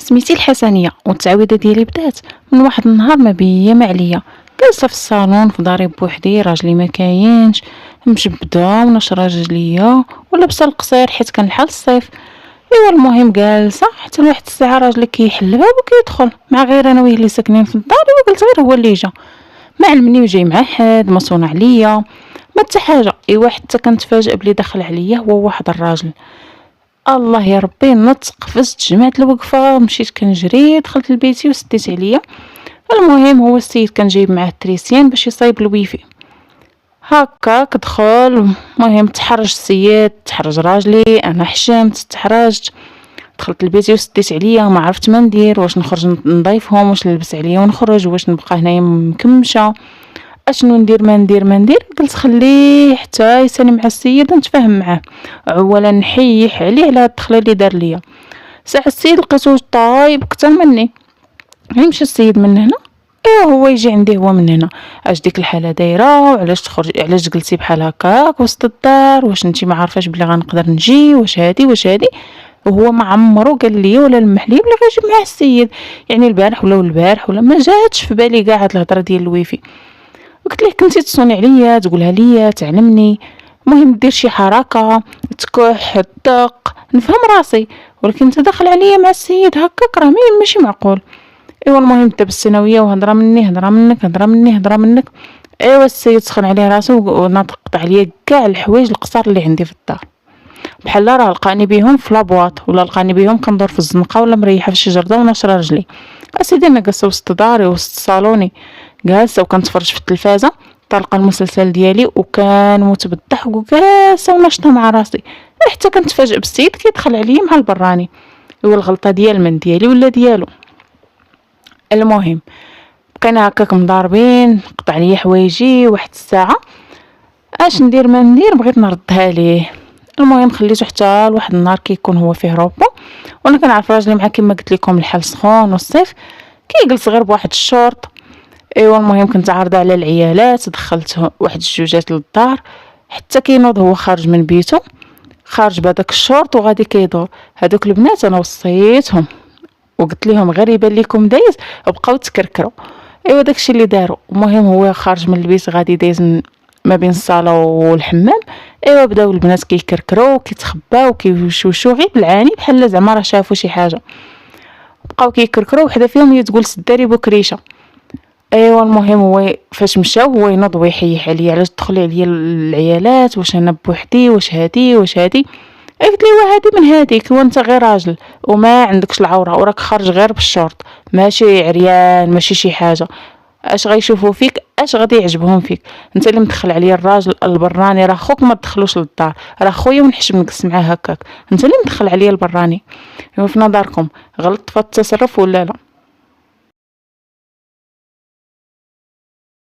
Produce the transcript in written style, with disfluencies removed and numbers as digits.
سميتي الحسنيه والتعويضه ديالي بدات من واحد النهار ما بيا ما عليا. جالسه في الصالون في داري بوحدي، راجلي ما كاينش، مجبده ونشره رجليا ولابسه القصير حيت كان الحال الصيف. ايوا المهم جالسه حتى لواحد الساعه راجلي كيحل الباب وكيدخل مع غير انا ويه اللي ساكنين في الدار. ايوا قلت غير هو اللي جا، ما علمني وجاي مع حد، ما صون عليا ما حتى حاجه. ايوا حتى كنتفاجئ بلي دخل عليا هو واحد الراجل. الله يا ربي، نط قفزت جمعت الوقفه مشيت كنجري دخلت لبيتي وسديت عليا. المهم هو السيد كان جايب معاه التريسيان باش يصايب الويفي. هكاك دخل، المهم تحرج السيد تحرج راجلي، انا حشمت تحرجت، دخلت لبيتي وسديت عليا. ما عرفت ما ندير، واش نخرج نضيفهم، واش نلبس عليا ونخرج، واش نبقى هنايا مكمشه، اشنو ندير ما ندير. قلت خليه حتى يسالي مع السيد ونتفاهم معاه، اولا نحيح عليه على هاد الدخله اللي دار ليا. ساعه السيد لقيتو طايب اكثر مني. يمشي السيد من هنا، ايوا هو يجي عندي هو من هنا. اش ديك الحاله دايره، وعلاش تخرجي، علاش جلسي بحال هكاك وسط الدار، واش نتي ما عارفاش بلي غنقدر نجي، واش هادي. وهو ما عمرو قال لي ولا لمح لي بلي غيجيب معاه السيد، يعني البارح ولا ما جاتش في بالي كاع هاد الهضره ديال الويفي. قلت ليه كنتي تصوني عليا تقولها ليا تعلمني، المهم دير شي حركه تكح تدق نفهم راسي، ولكن انت داخل عليا مع السيد هكاك راه ماشي معقول. ايوا المهم بدا بالثانويه وهضره مني هضره منك. ايوا السيد سخن عليه راسو ونطق عليا كاع الحوايج القصار اللي عندي في الدار، بحال راه لقاني بهم في لابواط ولا لقاني بهم كندور في الزنقه ولا مريحه في شي جرده وناشره رجلي. اسيدي انا جالسه وسط داري وسط صالوني جالسه وكنتفرج في التلفازه طالقه المسلسل ديالي وكنموت بالضحك وجالسه وناشطه مع راسي، حتى كنتفاجئ بالسيد كيدخل عليا مع البراني. هو الغلطه ديال من ديالي ولا ديالو؟ المهم بقينا هكاك مضاربين، قطع عليا حوايجي واحد الساعه. اش ندير ما ندير، بغيت نردها ليه. المهم خليته حتى لواحد النهار كيكون هو فيه روبو، وانا كنعرف راجلي مع كيما قلت لكم الحال سخون والصيف كيجلس غير بواحد الشورط. ايوا المهم كنت عارضه على العيالات، دخلت واحد الجوجات للدار حتى كينوض هو خارج من بيته، خارج بهذاك الشورط وغادي كيدور. هذوك البنات انا وصيتهم وقلت لهم غير يبان لكم دايز وبقاو تكركروا. ايوا داكشي اللي داروا. المهم هو خارج من البيت غادي دايز ما بين الصاله والحمام. ايوا بداو البنات كيكركروا وكيتخباو وكيوشوشوا غير بالعاني بحال زعما راه شافوا شي حاجه، بقاو كيكركروا. وحده فيهم هي تقول سداري بكريشه. ايوا المهم هو فاش مشاو هو ينوض ويحيح عليا، علاش تدخلي عليا العيالات، واش انا بوحدي، واش هادي. قلت لي وهادي من هاديك، وانت غير راجل وما عندكش العوره وراك خارج غير بالشورت، ماشي عريان ماشي شي حاجه. اش غيشوفوا فيك، اش غادي يعجبهم فيك؟ انت اللي مدخل عليا الراجل البراني، راه خوك ما تدخلوش للدار، راه خويا ونحشم نجلس معاه هكاك، انت اللي مدخل عليا البراني. في نظركم غلط في التصرف ولا لا؟